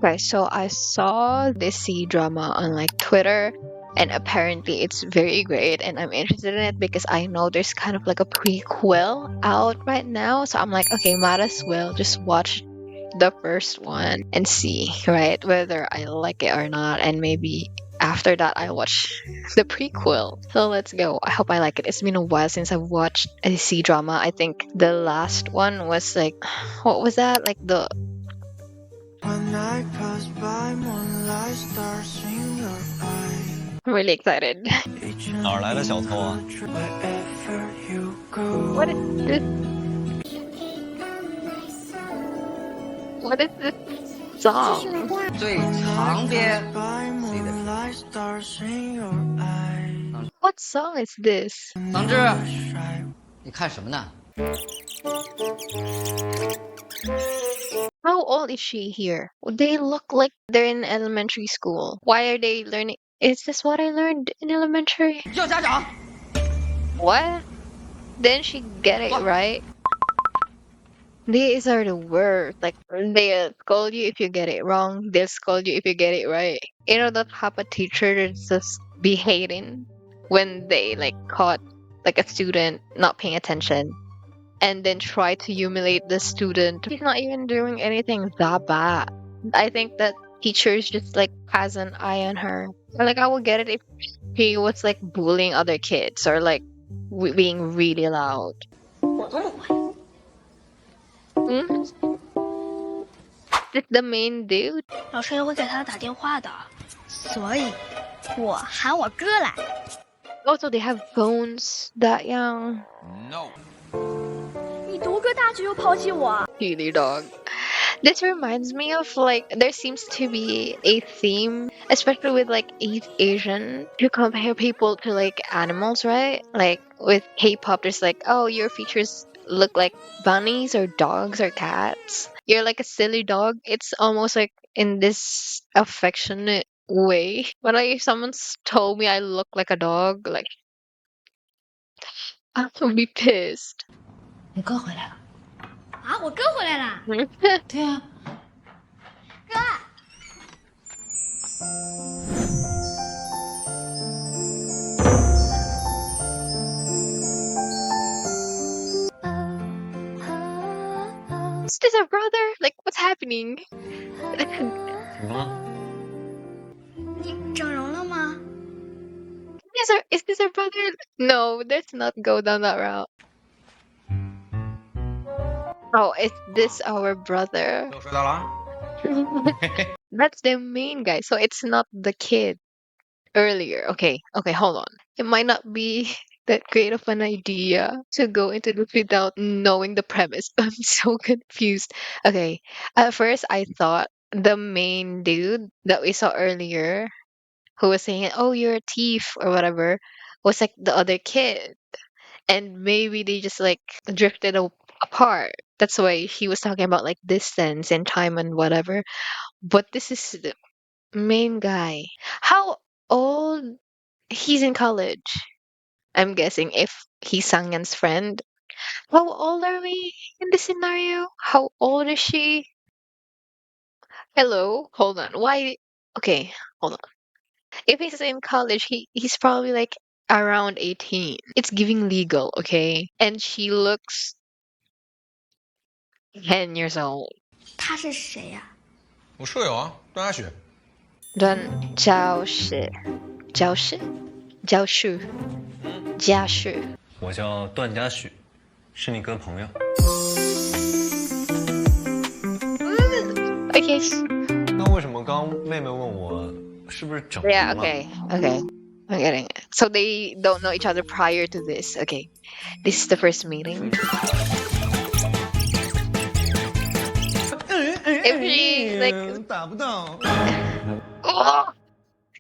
Okay, so I saw this C drama on like Twitter, and apparently it's very great, and I'm interested in it because I know there's kind of like a prequel out right now. So I'm like, okay, might as well just watch the first one and see, right, whether I like it or not, and maybe after that I watch the prequel. So let's go. I hope I like it. It's been a while since I've watched a C drama. I think the last one was like, what was that? Like the When I pass by moonlight stars in your eyes. I'm really excited. 哪儿来的小偷啊？ Wherever you go. What is this? What is this song? 最长边 By moonlight stars in your eyes. What song is this? 桑稚，你看什么呢？ How old is she here? They look like they're in elementary school. Why are they learning? Is this what I learned in elementary? 叫家长。 What? Didn't she get it right? These are the worst. Like, they'll scold you if you get it wrong. They'll scold you if you get it right. You know that type of teacher that's just be hating when they like caught like a student not paying attention and then try to humiliate the student. He's not even doing anything that bad. I think that teachers just like has an eye on her. Or, like, I would get it if he was like bullying other kids or like being really loud. Hmm? Is the main dude? 老师也会给他打电话的，所以我喊我哥来。 Also, they have phones that young. No. 你独个大局又抛弃我。 Really, dog. This reminds me of like there seems to be a theme, especially with like East Asian, to compare people to like animals, right? Like with K-pop, there's like, oh, your features look like bunnies or dogs or cats. You're like a silly dog. It's almost like in this affectionate way. When like if someone's told me I look like a dog, like I would be pissed. 你哥回来了。啊，我哥回来啦！对啊，哥， Is this a brother? Like, what's happening? 怎么了？你整容了吗？ Is this our brother? No, let's not go down that route. Oh, is this our brother? 又睡到了啊？ That's the main guy, so it's not the kid earlier. Okay, hold on. It might not be that great of an idea to go into this without knowing the premise. I'm so confused. Okay, at first I thought the main dude that we saw earlier, who was saying, "Oh, you're a thief" or whatever, was like the other kid, and maybe they just like drifted apart. That's why he was talking about like distance and time and whatever. But this is the main guy. How old? He's in college. I'm guessing if he's Sangyan's friend. How old are we in this scenario? How old is she? Hello? Hold on. Why? Okay, hold on. If he's in college, he's probably like around 18. It's giving legal, okay? And she looks 10 years old. 他是谁呀、我舍友啊，段嘉许。 Done Jiaxu. Jiaxu. 我叫段嘉许，是你哥朋友。 Okay. 那为什么刚妹妹问我是不是整容 Yeah, 了？ okay. I'm getting it. So they don't know each other prior to this. Okay. This is the first meeting. If he like 打不到。 oh,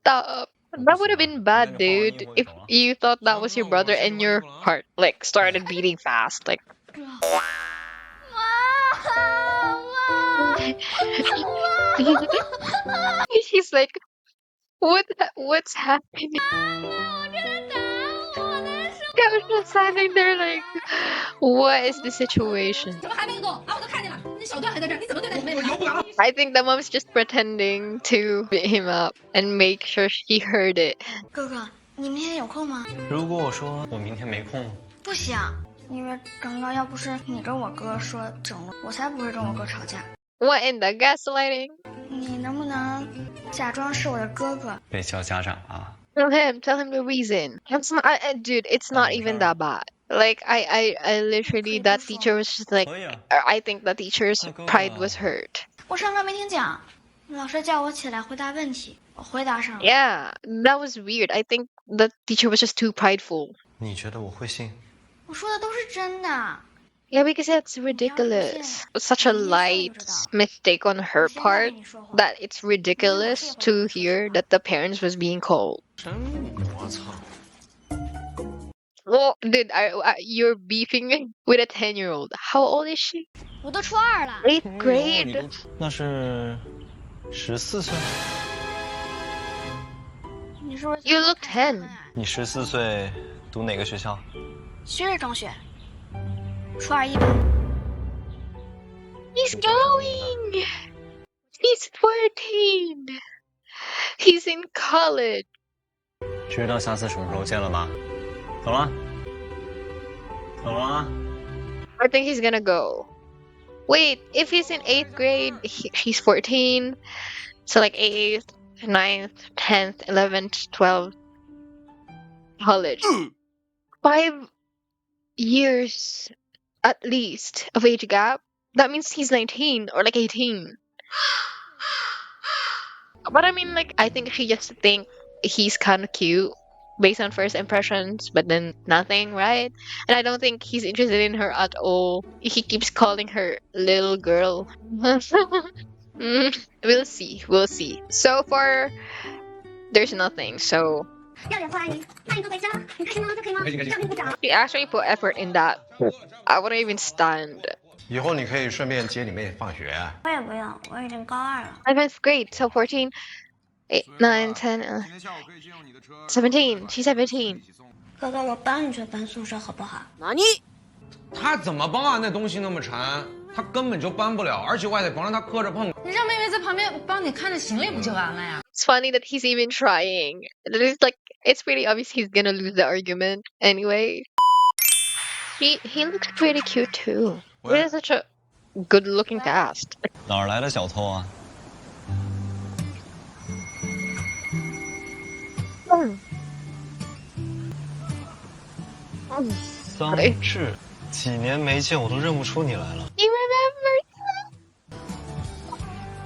stop. That would have been bad, dude. If you thought that was your brother and your heart like started beating fast, like 妈妈， he's like What's happening? I was just standing there like, what is the situation? 怎么还没有动啊？我都看见了，那小段还在这儿，你怎么对待你妹妹的？ I think the mom's just pretending to beat him up and make sure he heard it. 哥哥，你明天有空吗？如果我说我明天没空，不行，因为刚刚要不是你跟我哥说整了，我才不会跟我哥吵架。 What in the gaslighting? 你能不能假装是我的哥哥？被叫家长啊。Tell him the reason. Dude, it's not even that bad. Like I literally that teacher was just like, 可以啊。I think the teacher's pride was hurt. 我上课没听讲，老师叫我起来回答问题，我回答上了。 Yeah, that was weird. I think the teacher was just too prideful. 你觉得我会信？我说的都是真的。 Yeah, because that's ridiculous. Such a light mistake on her part that it's ridiculous to hear that the parents was being called. 真我操！ Oh, dude, you're beefing with a 10-year-old. How old is she? 我都初二了， 8th grade. 那是14岁。你是不是 You look 10. 你14岁读哪个学校？旭日中学，初二一班。 He's going. He's 14. He's in college. 知道下次什么时候见了吗？走了，走了。 I think he's gonna go. Wait, if he's in 8th grade, he's 14. So like 8th, 9th, 10th, 11th, 12th. College. 5 years at least of age gap. That means he's 19 or like 18. But I mean, like, I think she just think he's kind of cute based on first impressions, but then nothing, right? And I don't think he's interested in her at all. He keeps calling her little girl. We'll see. We'll see. So far, there's nothing. So 要点花阿姨，那你就回家，你开心吗？这可以吗？照片部长。 she actually put effort in that. I wouldn't even stand. 以后你可以顺便接你妹放学。我也不用，我已经高二了。 11th grade, so 14, 8, 9, 10, 17. She's 17. 哥哥，我帮你去搬宿舍好不好？他怎么帮啊？那东西那么沉，他根本就搬不了，而且我还得帮着他磕着碰。你让妹妹在旁边帮你看着行李不就完了呀？ It's funny that he's even trying. It's like it's pretty obvious he's gonna lose the argument anyway. He looks pretty cute too. We have such a good-looking cast. 哪儿来的小偷啊？ 桑稚，几年没见，我都认不出你来了。 You remember?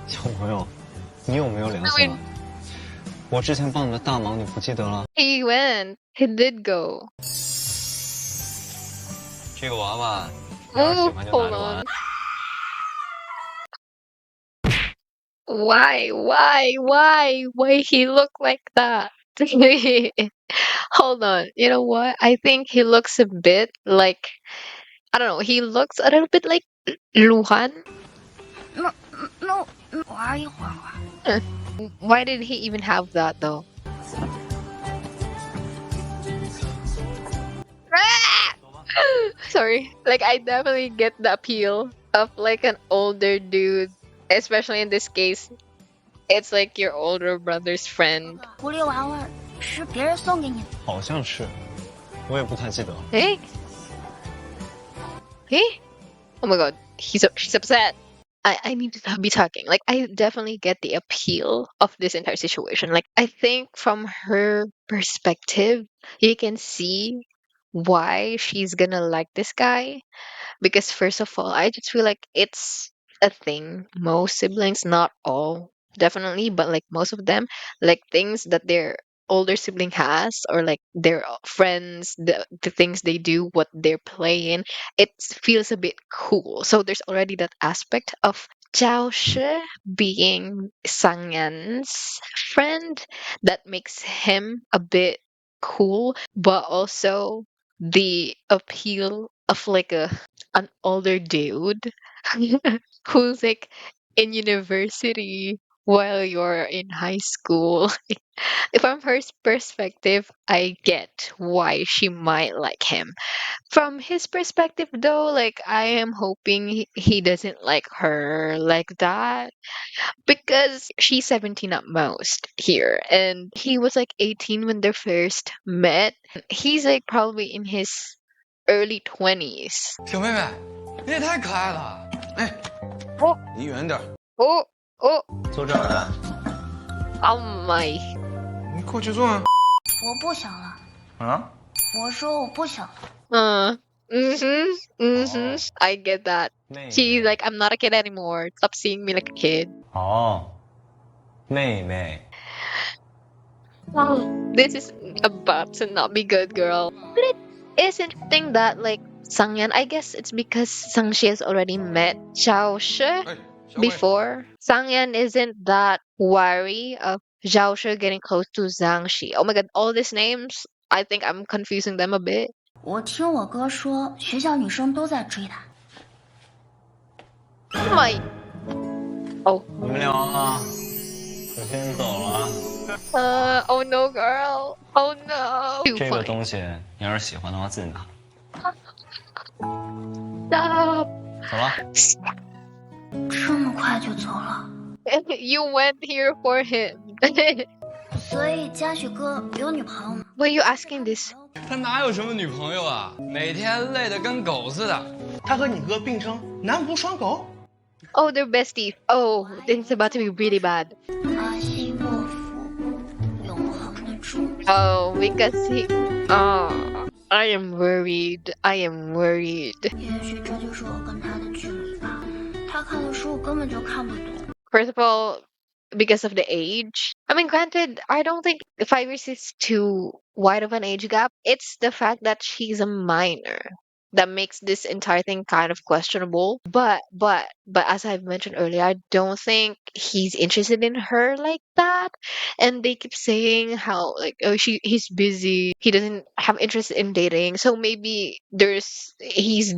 小朋友，你有没有良心啊？我之前帮你的大忙，你不记得了？ He went. He did go. 这个娃娃，你要是喜 Oh, 欢就拿 hold 着玩 on.。Why he look like that? Hold on. You know what? I think he looks a bit like, I don't know. He looks a little bit like Luhan. 那玩一会儿吧。 Why did he even have that though? Ah! Sorry. Like I definitely get the appeal of like an older dude, especially in this case. It's like your older brother's friend. 狐狸娃娃是别人送给你的。好像是，我也不太记得。 Hey? Hey? Oh my god. She's upset. I need to be talking. Like I definitely get the appeal of this entire situation. Like I think from her perspective, you can see why she's gonna like this guy. Because first of all, I just feel like it's a thing. Most siblings, not all, definitely, but like most of them, like things that their older sibling has, or like their friends, the things they do, what they're playing, it feels a bit cool. So there's already that aspect of Jiaxu being Sangyan's friend that makes him a bit cool, but also the appeal of like an older dude who's like in university while you're in high school. From her perspective, I get why she might like him. From his perspective, though, like I am hoping he doesn't like her like that because she's 17 at most here, and he was like 18 when they first met. He's like probably in his early 20s. 小妹妹，你也太可爱了。哎，哦离远点。哦哦坐这儿来。 ，Oh my！你过去坐啊。我不想了，啊？我说我不想了。I get that. 妹 She's like, I'm not a kid anymore. Stop seeing me like a kid. 哦，妹妹。 This is about to not be good, girl. But it is interesting that, like, Sangyan, I guess it's because Sangshi has already met Jiaxu 哎，小伟， before. Sangyan isn't that wary of Jiaxu getting close to Zhangxi. Oh my god, all these names, I think I'm confusing them a bit. 我听我哥说，学校女生都在追他。 My... Oh. 你们聊啊，我先走了。Oh no, girl. Oh no. Too 这个 funny. 东西你要是喜欢的话自己拿。 Stop. 走了。这么快就走了？ You went here for him. 所以嘉许哥有女朋友吗？ Why are you asking this? 他哪有什么女朋友啊？每天累得跟狗似的。他和你哥并称南无双狗。 Oh, they're besties. Oh, this is about to be really bad. 阿西莫夫，永恒的祝福。 Oh, because he... Oh, I am worried. I am worried. 也许这就是我跟他的距离吧。他看的书我根本就看不懂。 First of all, because of the age. I mean, granted, I don't think 5 years is too wide of an age gap. It's the fact that she's a minor that makes this entire thing kind of questionable. But as I've mentioned earlier, I don't think he's interested in her like that. And they keep saying how like, oh, he's busy, he doesn't have interest in dating, so maybe he's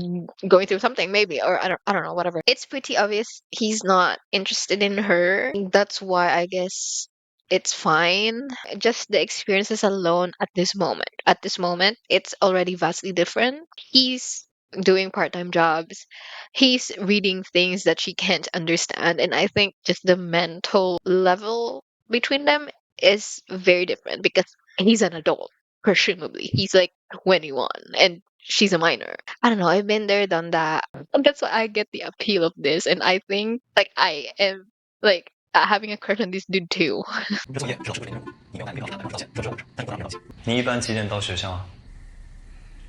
going through something, maybe, or I don't know, whatever. It's pretty obvious he's not interested in her. That's why I guess it's fine. Just the experiences alone at this moment, it's already vastly different. He's doing part-time jobs. He's reading things that she can't understand. And I think just the mental level between them is very different because he's an adult, presumably. He's like 21 and she's a minor. I don't know. I've been there, done that. That's why I get the appeal of this. And I think like I am like having a crush on this dude too. 这作业是老师布置的任务，你没有按备考答，不道歉，这是我的，但你不能让我道歉。你一般几点到学校啊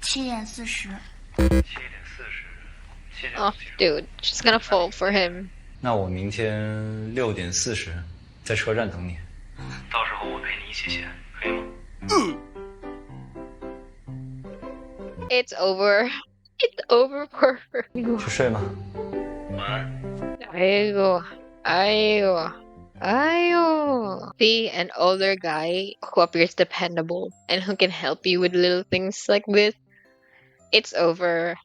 7:40。Oh, dude, she's gonna fall for him. 那我明天6:40在车站等你。到时候我陪你一起写，可以吗？ It's over. It's over for her. 去睡吧。晚安。 Ayo. See, an older guy who appears dependable and who can help you with little things like this. It's over.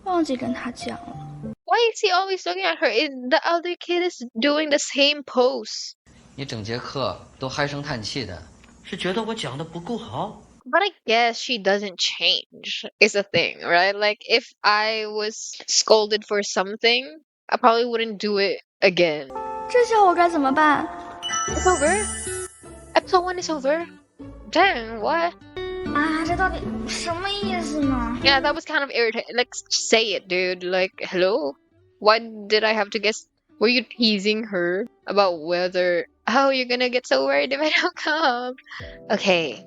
忘记跟他讲了。 Why is he always looking at her? The other kid is doing the same pose. 你整节课都唉声叹气的。是觉得我讲的不够好。 But I guess she doesn't change, is the thing, right? Like, if I was scolded for something, I probably wouldn't do it again. 这下我该怎么办？ It's over? Episode 1 is over? Dang, what? 啊，这到底什么意思呢？ Yeah, that was kind of irritating. Like, say it, dude. Like, hello? Why did I have to guess? Were you teasing her about whether... Oh, you're gonna get so worried if I don't come. Okay.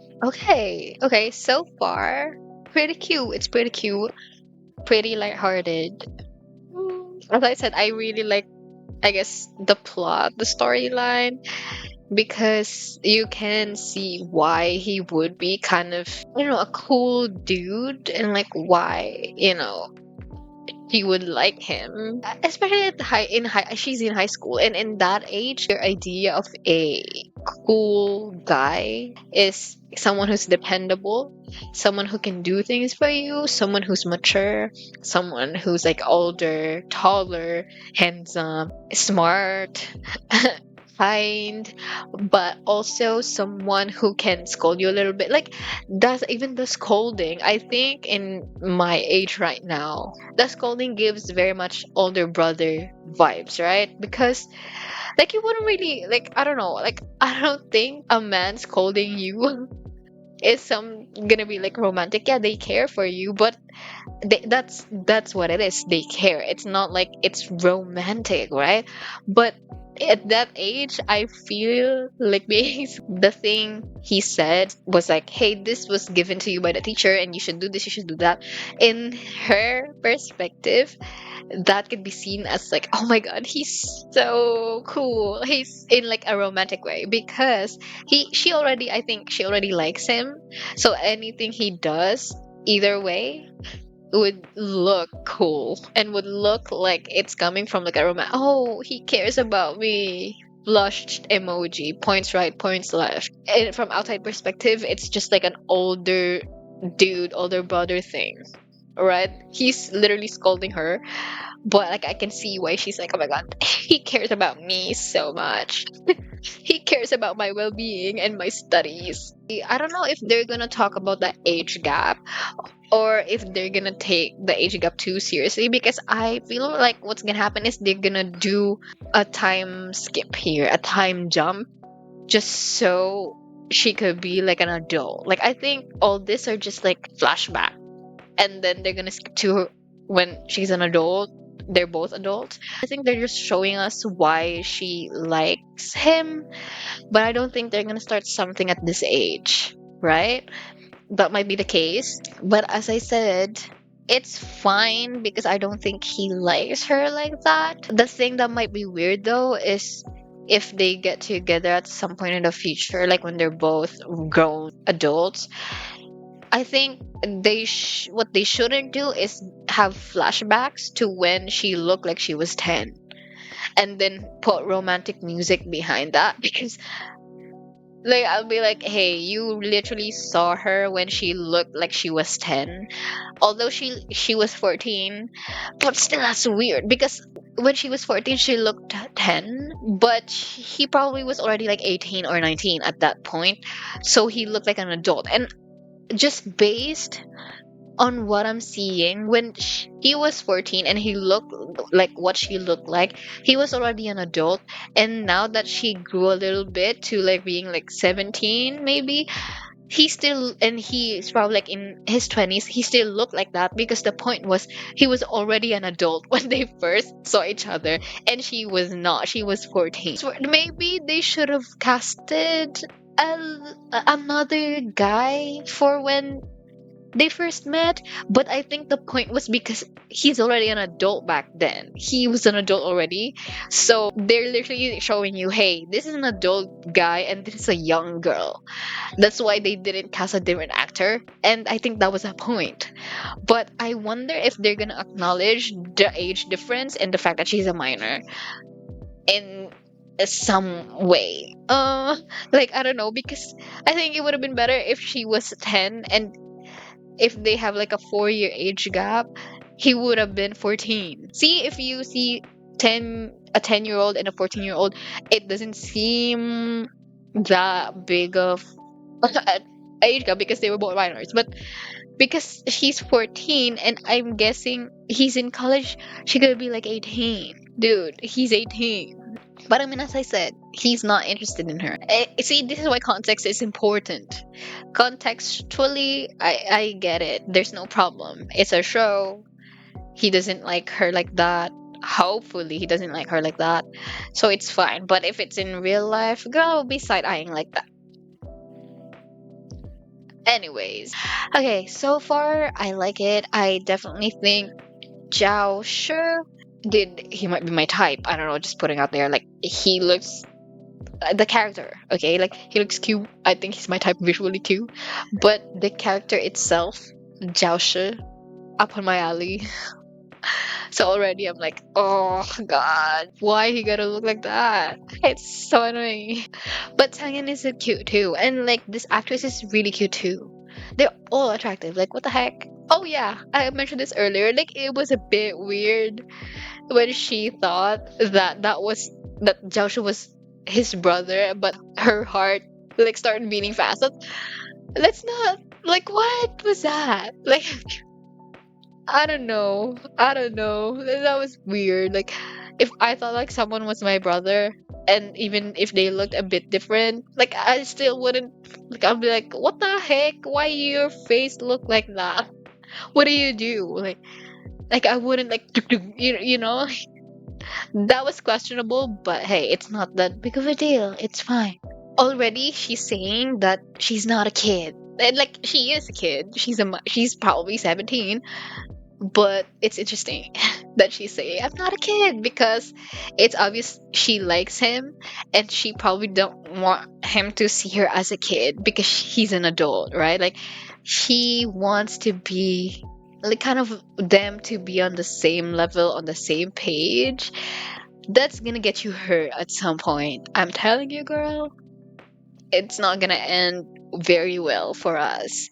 So far, pretty cute. It's pretty cute. Pretty lighthearted. As I said, I really like, I guess, the plot, the storyline, because you can see why he would be kind of, a cool dude, and like why, she would like him, especially she's in high school, and in that age, your idea of a cool guy is someone who's dependable, someone who can do things for you, someone who's mature, someone who's like older, taller, handsome, smart, kind, but also someone who can scold you a little bit. Like, that's even the scolding. I think in my age right now, the scolding gives very much older brother vibes, right? Because like you wouldn't really like, I don't know, like I don't think a man scolding you is some gonna be like romantic. Yeah, they care for you, but that's what it is. They care. It's not like it's romantic, right? But at that age, I feel like being the thing he said was like, "Hey, this was given to you by the teacher, and you should do this, you should do that." In her perspective, that could be seen as like, oh my god, he's so cool. He's in like a romantic way because she already, I think she already likes him. So anything he does, either way, would look cool and would look like it's coming from like a romance. Oh, he cares about me. Blushed emoji, points right, points left. And from outside perspective, it's just like an older dude, older brother thing, right? He's literally scolding her, but like I can see why she's like, oh my god, he cares about me so much. He cares about my well-being and my studies. I don't know if they're gonna talk about the age gap or if they're gonna take the age gap too seriously, because I feel like what's gonna happen is they're gonna do a time skip here, a time jump, just so she could be like an adult. Like I think all this are just like flashback, and then they're gonna skip to her when she's an adult. They're both adults. I think they're just showing us why she likes him, but I don't think they're gonna start something at this age, right? That might be the case. But as I said, it's fine because I don't think he likes her like that. The thing that might be weird though is if they get together at some point in the future, like when they're both grown adults. I think what they shouldn't do is have flashbacks to when she looked like she was 10 and then put romantic music behind that, because like I'll be like, hey, you literally saw her when she looked like she was 10, although she was 14. But still, that's weird because when she was 14 she looked 10, but he probably was already like 18 or 19 at that point, so he looked like an adult. And just based on what I'm seeing, when he was 14 and he looked like what she looked like, he was already an adult. And now that she grew a little bit to like being like 17, maybe, he still, and he's probably like in his 20s, he still looked like that because the point was he was already an adult when they first saw each other, and she was not. She was 14. So maybe they should have casted another guy for when they first met, but I think the point was because he's already an adult back then. He was an adult already. So they're literally showing you, hey, this is an adult guy and this is a young girl. That's why they didn't cast a different actor. And I think that was a point. But I wonder if they're gonna acknowledge the age difference and the fact that she's a minor in some way. Like I don't know, because I think it would have been better if she was 10, and if they have like a 4-year age gap, he would have been 14. See, if you see 10-year-old and a 14-year-old, it doesn't seem that big of an age gap because they were both minors. But because she's 14 and I'm guessing he's in college, she could be like 18. Dude, he's 18. But I mean, as I said, he's not interested in her. See, this is why context is important. Contextually, I get it. There's no problem. It's a show. He doesn't like her like that. Hopefully, he doesn't like her like that. So it's fine. But if it's in real life, girl, I'll be side eyeing like that. Anyways, okay, so far I like it. I definitely think Jiaxu he might be my type. I don't know, just putting out there. Like, he looks the character, okay, like he looks cute. I think he's my type visually too, but the character itself, Jiaxu, up on my alley. So already I'm like, oh god, why he gotta look like that? It's so annoying. But Sangyan is cute too, and like this actress is really cute too. They're all attractive. Like, what the heck? Oh yeah, I mentioned this earlier. Like, it was a bit weird when she thought that Jiaxu was his brother, but her heart like started beating fast. Let's not, like, what was that? Like, I don't know. I don't know. That was weird. Like, if I thought like someone was my brother, and even if they looked a bit different, like I still wouldn't. Like, I'd be like, what the heck? Why your face look like that? What do you do? Like I wouldn't like, you know. That was questionable, but hey, it's not that big of a deal. It's fine. Already, she's saying that she's not a kid. And like she is a kid. She's probably 17. But it's interesting that she's saying I'm not a kid because it's obvious she likes him, and she probably don't want him to see her as a kid because he's an adult, right? Like she wants to be like kind of them to be on the same level, on the same page. That's gonna get you hurt at some point. I'm telling you, girl, it's not gonna end very well for us.